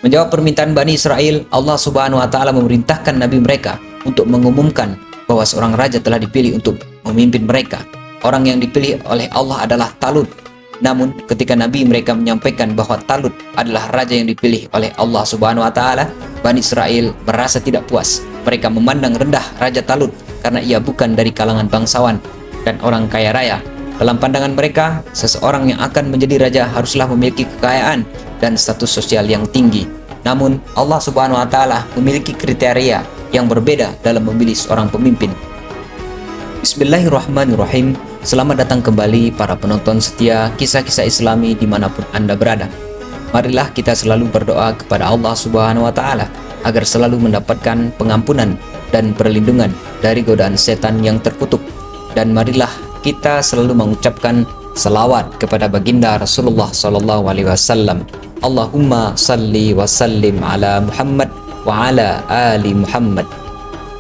Menjawab permintaan Bani Israel, Allah Subhanahu wa taala memerintahkan nabi mereka untuk mengumumkan bahwa seorang raja telah dipilih untuk memimpin mereka. Orang yang dipilih oleh Allah adalah Talut. Namun, ketika nabi mereka menyampaikan bahwa Talut adalah raja yang dipilih oleh Allah Subhanahu wa taala, Bani Israel merasa tidak puas. Mereka memandang rendah Raja Talut karena ia bukan dari kalangan bangsawan dan orang kaya raya. Dalam pandangan mereka, seseorang yang akan menjadi raja haruslah memiliki kekayaan dan status sosial yang tinggi. Namun, Allah Subhanahu wa taala memiliki kriteria yang berbeda dalam memilih seorang pemimpin. Bismillahirrahmanirrahim. Selamat datang kembali para penonton setia kisah-kisah Islami dimanapun Anda berada. Marilah kita selalu berdoa kepada Allah Subhanahu wa taala agar selalu mendapatkan pengampunan dan perlindungan dari godaan setan yang terkutuk. Dan marilah kita selalu mengucapkan salawat kepada baginda Rasulullah SAW. Allahumma salli wa sallim ala Muhammad wa ala ali Muhammad.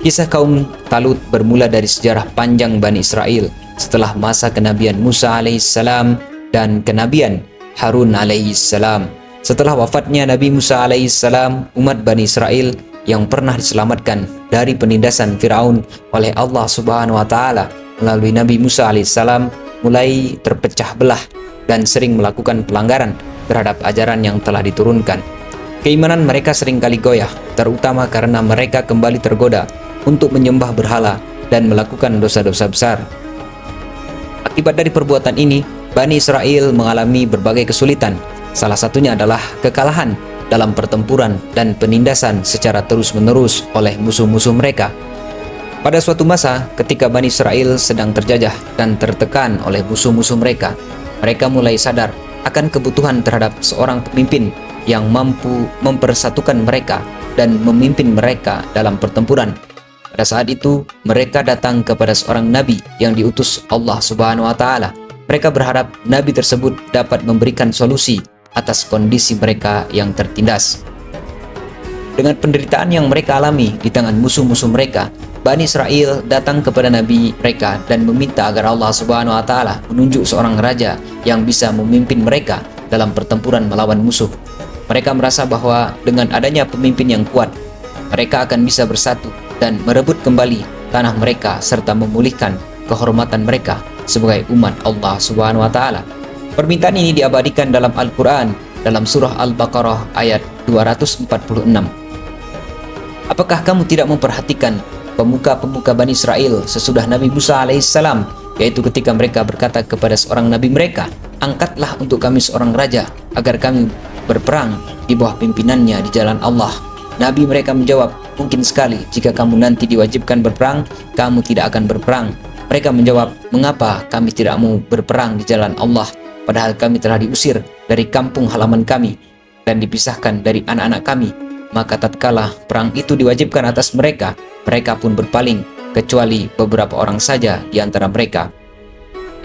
Kisah kaum Talut bermula dari sejarah panjang Bani Israel setelah masa kenabian Musa alaihissalam dan kenabian Harun alaihissalam. Setelah wafatnya Nabi Musa alaihissalam, umat Bani Israel yang pernah diselamatkan dari penindasan Firaun oleh Allah Subhanahu wa taala melalui Nabi Musa alaihissalam mulai terpecah belah dan sering melakukan pelanggaran terhadap ajaran yang telah diturunkan. Keimanan mereka seringkali goyah, terutama karena mereka kembali tergoda untuk menyembah berhala dan melakukan dosa-dosa besar. Akibat dari perbuatan ini, Bani Israel mengalami berbagai kesulitan. Salah satunya adalah kekalahan dalam pertempuran dan penindasan secara terus-menerus oleh musuh-musuh mereka. Pada suatu masa, ketika Bani Israel sedang terjajah dan tertekan oleh musuh-musuh mereka, mereka mulai sadar akan kebutuhan terhadap seorang pemimpin yang mampu mempersatukan mereka dan memimpin mereka dalam pertempuran. Pada saat itu, mereka datang kepada seorang nabi yang diutus Allah Subhanahu wa taala. Mereka berharap nabi tersebut dapat memberikan solusi atas kondisi mereka yang tertindas. Dengan penderitaan yang mereka alami di tangan musuh-musuh mereka, Bani Israel datang kepada nabi mereka dan meminta agar Allah Subhanahu wa taala menunjuk seorang raja yang bisa memimpin mereka dalam pertempuran melawan musuh. Mereka merasa bahwa dengan adanya pemimpin yang kuat, mereka akan bisa bersatu dan merebut kembali tanah mereka serta memulihkan kehormatan mereka sebagai umat Allah Subhanahu wa taala. Permintaan ini diabadikan dalam Al-Quran dalam surah Al-Baqarah ayat 246. Apakah kamu tidak memperhatikan pemuka-pemuka Bani Israel sesudah Nabi Musa alaihissalam, yaitu ketika mereka berkata kepada seorang nabi mereka, angkatlah untuk kami seorang raja agar kami berperang di bawah pimpinannya di jalan Allah. Nabi mereka menjawab, mungkin sekali jika kamu nanti diwajibkan berperang, kamu tidak akan berperang. Mereka menjawab, mengapa kami tidak mau berperang di jalan Allah, padahal kami telah diusir dari kampung halaman kami dan dipisahkan dari anak-anak kami. Maka tatkala perang itu diwajibkan atas mereka, mereka pun berpaling, kecuali beberapa orang saja di antara mereka.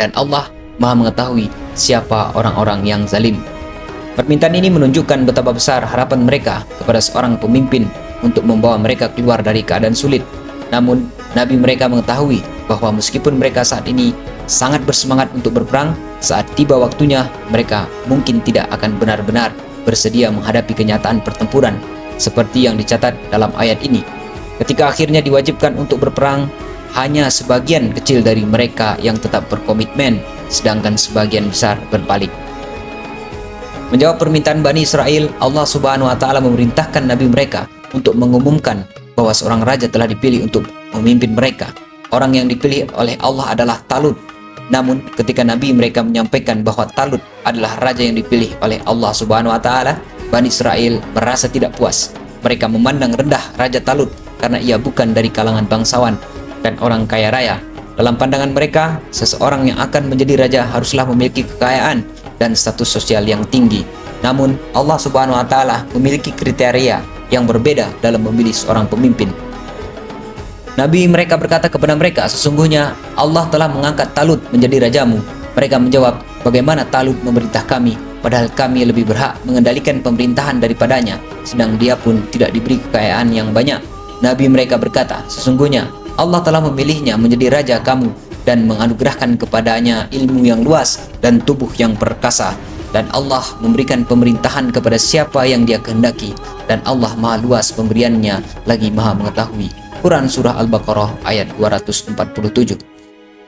Dan Allah Maha mengetahui siapa orang-orang yang zalim. Permintaan ini menunjukkan betapa besar harapan mereka kepada seorang pemimpin untuk membawa mereka keluar dari keadaan sulit. Namun, nabi mereka mengetahui bahwa meskipun mereka saat ini sangat bersemangat untuk berperang, saat tiba waktunya mereka mungkin tidak akan benar-benar bersedia menghadapi kenyataan pertempuran seperti yang dicatat dalam ayat ini. Ketika akhirnya diwajibkan untuk berperang, hanya sebagian kecil dari mereka yang tetap berkomitmen, sedangkan sebagian besar berbalik. Menjawab permintaan Bani Israel, Allah Subhanahu wa taala memerintahkan nabi mereka untuk mengumumkan bahwa seorang raja telah dipilih untuk memimpin mereka. Orang yang dipilih oleh Allah adalah Talut. Namun, ketika nabi mereka menyampaikan bahwa Talut adalah raja yang dipilih oleh Allah Subhanahu wa taala, Bani Israel merasa tidak puas. Mereka memandang rendah Raja Talut karena ia bukan dari kalangan bangsawan dan orang kaya raya. Dalam pandangan mereka, seseorang yang akan menjadi raja haruslah memiliki kekayaan dan status sosial yang tinggi. Namun, Allah Subhanahu wa taala memiliki kriteria yang berbeda dalam memilih seorang pemimpin. Nabi mereka berkata kepada mereka, sesungguhnya Allah telah mengangkat Talut menjadi rajamu. Mereka menjawab, bagaimana Talut memerintah kami, padahal kami lebih berhak mengendalikan pemerintahan daripadanya, sedang dia pun tidak diberi kekayaan yang banyak. Nabi mereka berkata, sesungguhnya Allah telah memilihnya menjadi raja kamu dan menganugerahkan kepadanya ilmu yang luas dan tubuh yang perkasa. dan Allah memberikan pemerintahan kepada siapa yang Dia kehendaki, dan Allah Maha luas pemberiannya lagi Maha mengetahui. Quran Surah Al-Baqarah ayat 247.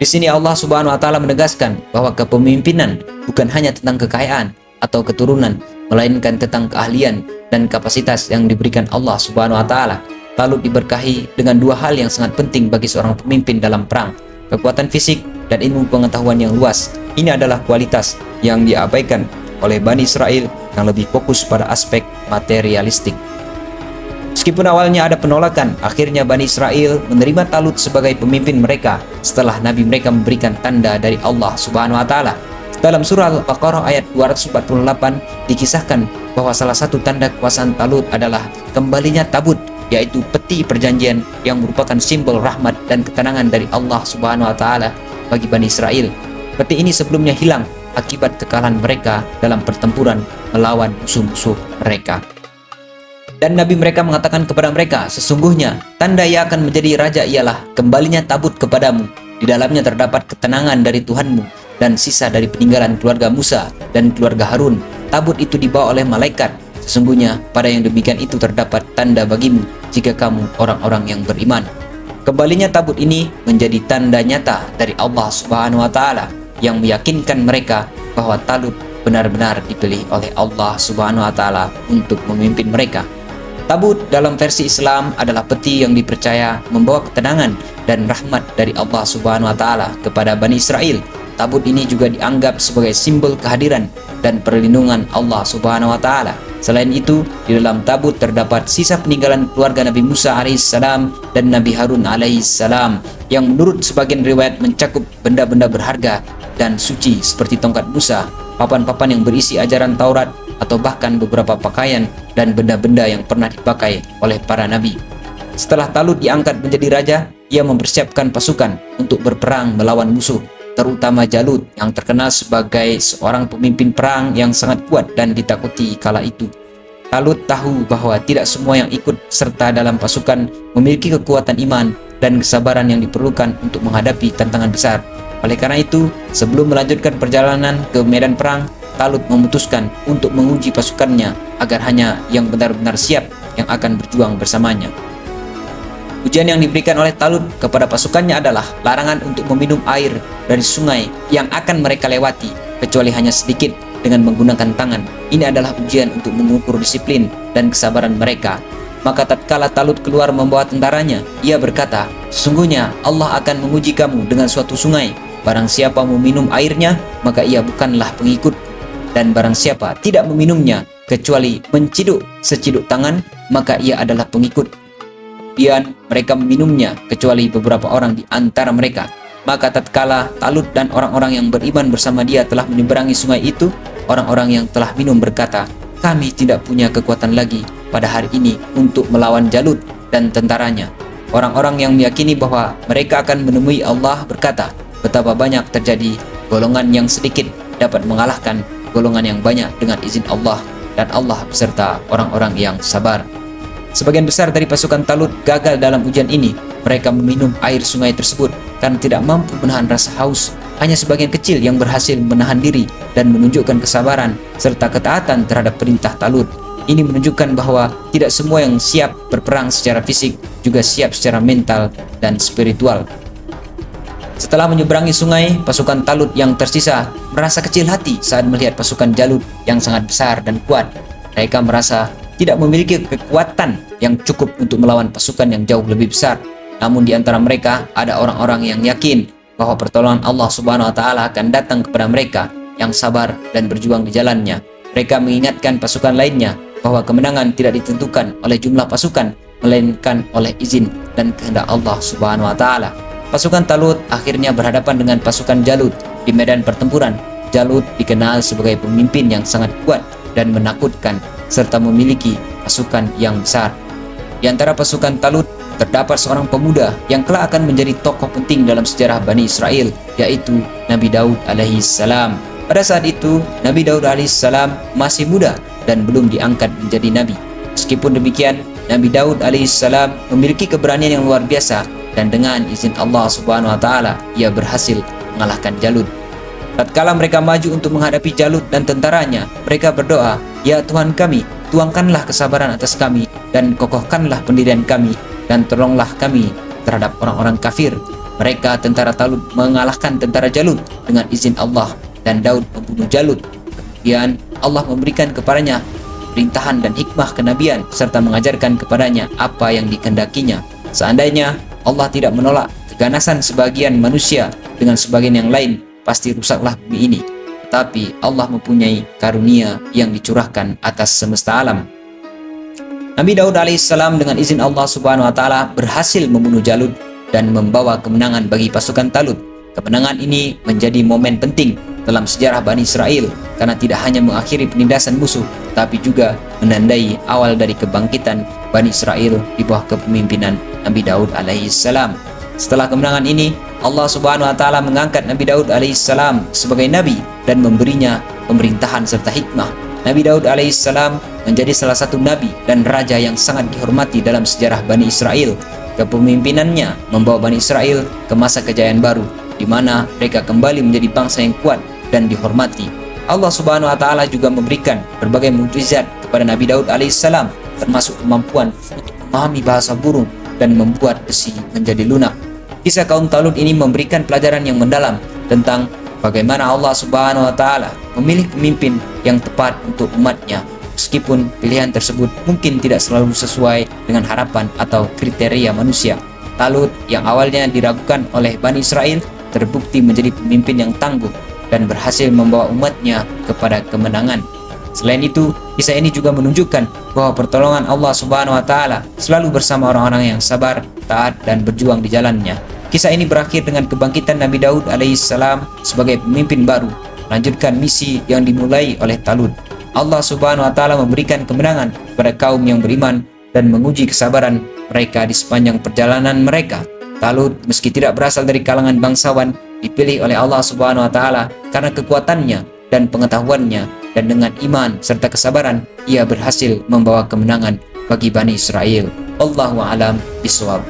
Di sini Allah Subhanahu wa taala menegaskan bahwa kepemimpinan bukan hanya tentang kekayaan atau keturunan, melainkan tentang keahlian dan kapasitas yang diberikan Allah Subhanahu wa taala. Talut diberkahi dengan dua hal yang sangat penting bagi seorang pemimpin dalam perang: kekuatan fisik dan ilmu pengetahuan yang luas. Ini adalah kualitas yang diabaikan oleh Bani Israel yang lebih fokus pada aspek materialistik. Meskipun awalnya ada penolakan, akhirnya Bani Israel menerima Talut sebagai pemimpin mereka setelah Nabi mereka memberikan tanda dari Allah Subhanahu wa taala. Dalam surah Al-Baqarah ayat 248 dikisahkan bahwa salah satu tanda kekuasaan Talut adalah kembalinya tabut, yaitu peti perjanjian yang merupakan simbol rahmat dan ketenangan dari Allah Subhanahu wa taala bagi Bani Israel. Peti ini sebelumnya hilang akibat kekalahan mereka dalam pertempuran melawan musuh-musuh mereka. Dan Nabi mereka mengatakan kepada mereka, sesungguhnya tanda ia akan menjadi raja ialah kembalinya tabut kepadamu. Di dalamnya terdapat ketenangan dari Tuhanmu dan sisa dari peninggalan keluarga Musa dan keluarga Harun. Tabut itu dibawa oleh malaikat. Sesungguhnya pada yang demikian itu terdapat tanda bagimu jika kamu orang-orang yang beriman. Kembalinya tabut ini menjadi tanda nyata dari Allah Subhanahu wa taala yang meyakinkan mereka bahwa Talut benar-benar dipilih oleh Allah Subhanahu wa taala untuk memimpin mereka. Tabut dalam versi Islam adalah peti yang dipercaya membawa ketenangan dan rahmat dari Allah Subhanahu wa taala kepada Bani Israel. Tabut ini juga dianggap sebagai simbol kehadiran dan perlindungan Allah Subhanahu wa taala. Selain itu, di dalam tabut terdapat sisa peninggalan keluarga Nabi Musa alaihissalam dan Nabi Harun alaihissalam yang menurut sebagian riwayat mencakup benda-benda berharga dan suci seperti tongkat Musa, papan-papan yang berisi ajaran Taurat, atau bahkan beberapa pakaian dan benda-benda yang pernah dipakai oleh para nabi. Setelah Talut diangkat menjadi raja, ia mempersiapkan pasukan untuk berperang melawan musuh, terutama Jalut yang terkenal sebagai seorang pemimpin perang yang sangat kuat dan ditakuti kala itu. Talut tahu bahwa tidak semua yang ikut serta dalam pasukan memiliki kekuatan iman dan kesabaran yang diperlukan untuk menghadapi tantangan besar. Oleh karena itu, sebelum melanjutkan perjalanan ke medan perang, Talut memutuskan untuk menguji pasukannya agar hanya yang benar-benar siap yang akan berjuang bersamanya. Ujian yang diberikan oleh Talut kepada pasukannya adalah larangan untuk meminum air dari sungai yang akan mereka lewati, kecuali hanya sedikit dengan menggunakan tangan. Ini adalah ujian untuk mengukur disiplin dan kesabaran mereka. Maka tatkala Talut keluar membawa tentaranya, ia berkata, sesungguhnya Allah akan menguji kamu dengan suatu sungai. Barang siapa meminum airnya, maka ia bukanlah pengikut. Dan barang siapa tidak meminumnya, kecuali menciduk seciduk tangan, maka ia adalah pengikut. Kemudian mereka meminumnya, kecuali beberapa orang di antara mereka. Maka tatkala Talut dan orang-orang yang beriman bersama dia telah menyeberangi sungai itu, orang-orang yang telah minum berkata, kami tidak punya kekuatan lagi pada hari ini untuk melawan Jalut dan tentaranya. Orang-orang yang meyakini bahwa mereka akan menemui Allah berkata, betapa banyak terjadi golongan yang sedikit dapat mengalahkan golongan yang banyak dengan izin Allah, dan Allah beserta orang-orang yang sabar. Sebagian besar dari pasukan Talut gagal dalam ujian ini. Mereka meminum air sungai tersebut karena tidak mampu menahan rasa haus. Hanya sebagian kecil yang berhasil menahan diri dan menunjukkan kesabaran serta ketaatan terhadap perintah Talut. Ini menunjukkan bahwa tidak semua yang siap berperang secara fisik juga siap secara mental dan spiritual. Setelah menyeberangi sungai, pasukan Talut yang tersisa merasa kecil hati saat melihat pasukan Jalut yang sangat besar dan kuat. Mereka merasa tidak memiliki kekuatan yang cukup untuk melawan pasukan yang jauh lebih besar. Namun di antara mereka ada orang-orang yang yakin bahwa pertolongan Allah Subhanahu wa taala akan datang kepada mereka yang sabar dan berjuang di jalannya. Mereka mengingatkan pasukan lainnya bahwa kemenangan tidak ditentukan oleh jumlah pasukan, melainkan oleh izin dan kehendak Allah Subhanahu wa taala. Pasukan Talut akhirnya berhadapan dengan pasukan Jalut di medan pertempuran. Jalut dikenal sebagai pemimpin yang sangat kuat dan menakutkan, serta memiliki pasukan yang besar. Di antara pasukan Talut terdapat seorang pemuda yang kelak akan menjadi tokoh penting dalam sejarah Bani Israel, yaitu Nabi Daud alaihissalam. Pada saat itu, Nabi Daud alaihissalam masih muda dan belum diangkat menjadi nabi. Meskipun demikian, Nabi Daud alaihissalam memiliki keberanian yang luar biasa, dan dengan izin Allah Subhanahu wa taala ia berhasil mengalahkan Jalut. Tatkala mereka maju untuk menghadapi Jalut dan tentaranya, mereka berdoa, "Ya Tuhan kami, tuangkanlah kesabaran atas kami dan kokohkanlah pendirian kami dan tolonglah kami terhadap orang-orang kafir." Mereka tentara Talut mengalahkan tentara Jalut dengan izin Allah dan Daud membunuh Jalut. Kemudian Allah memberikan kepadanya perintahan dan hikmah kenabian serta mengajarkan kepadanya apa yang dikehendakinya. Seandainya Allah tidak menolak keganasan sebagian manusia dengan sebagian yang lain, pasti rusaklah bumi ini. Tetapi Allah mempunyai karunia yang dicurahkan atas semesta alam. Nabi Daud alaihissalam dengan izin Allah subhanahu wa ta'ala berhasil membunuh Jalut dan membawa kemenangan bagi pasukan Talut. Kemenangan ini menjadi momen penting dalam sejarah Bani Israel karena tidak hanya mengakhiri penindasan musuh, tapi juga menandai awal dari kebangkitan Bani Israel di bawah kepemimpinan Nabi Daud alaihissalam. Setelah kemenangan ini, Allah subhanahu wa ta'ala mengangkat Nabi Daud alaihissalam sebagai nabi dan memberinya pemerintahan serta hikmah. Nabi Daud alaihissalam menjadi salah satu nabi dan raja yang sangat dihormati dalam sejarah Bani Israel. Kepemimpinannya membawa Bani Israel ke masa kejayaan baru, di mana mereka kembali menjadi bangsa yang kuat dan dihormati. Allah subhanahu wa ta'ala juga memberikan berbagai mukjizat kepada Nabi Daud alaihissalam, termasuk kemampuan untuk memahami bahasa burung dan membuat besi menjadi lunak. Kisah kaum Talut ini memberikan pelajaran yang mendalam tentang bagaimana Allah subhanahu wa ta'ala memilih pemimpin yang tepat untuk umatnya, meskipun pilihan tersebut mungkin tidak selalu sesuai dengan harapan atau kriteria manusia. Talut yang awalnya diragukan oleh Bani Israel terbukti menjadi pemimpin yang tangguh dan berhasil membawa umatnya kepada kemenangan. Selain itu, kisah ini juga menunjukkan bahwa pertolongan Allah subhanahu wa ta'ala selalu bersama orang-orang yang sabar, taat, dan berjuang di jalannya. Kisah ini berakhir dengan kebangkitan Nabi Daud alaihissalam sebagai pemimpin baru, melanjutkan misi yang dimulai oleh Talut. Allah subhanahu wa ta'ala memberikan kemenangan kepada kaum yang beriman dan menguji kesabaran mereka di sepanjang perjalanan mereka. Talut meski tidak berasal dari kalangan bangsawan, dipilih oleh Allah subhanahu wa ta'ala karena kekuatannya dan pengetahuannya, dan dengan iman serta kesabaran ia berhasil membawa kemenangan bagi Bani Israel. Allahu a'lam bishawab.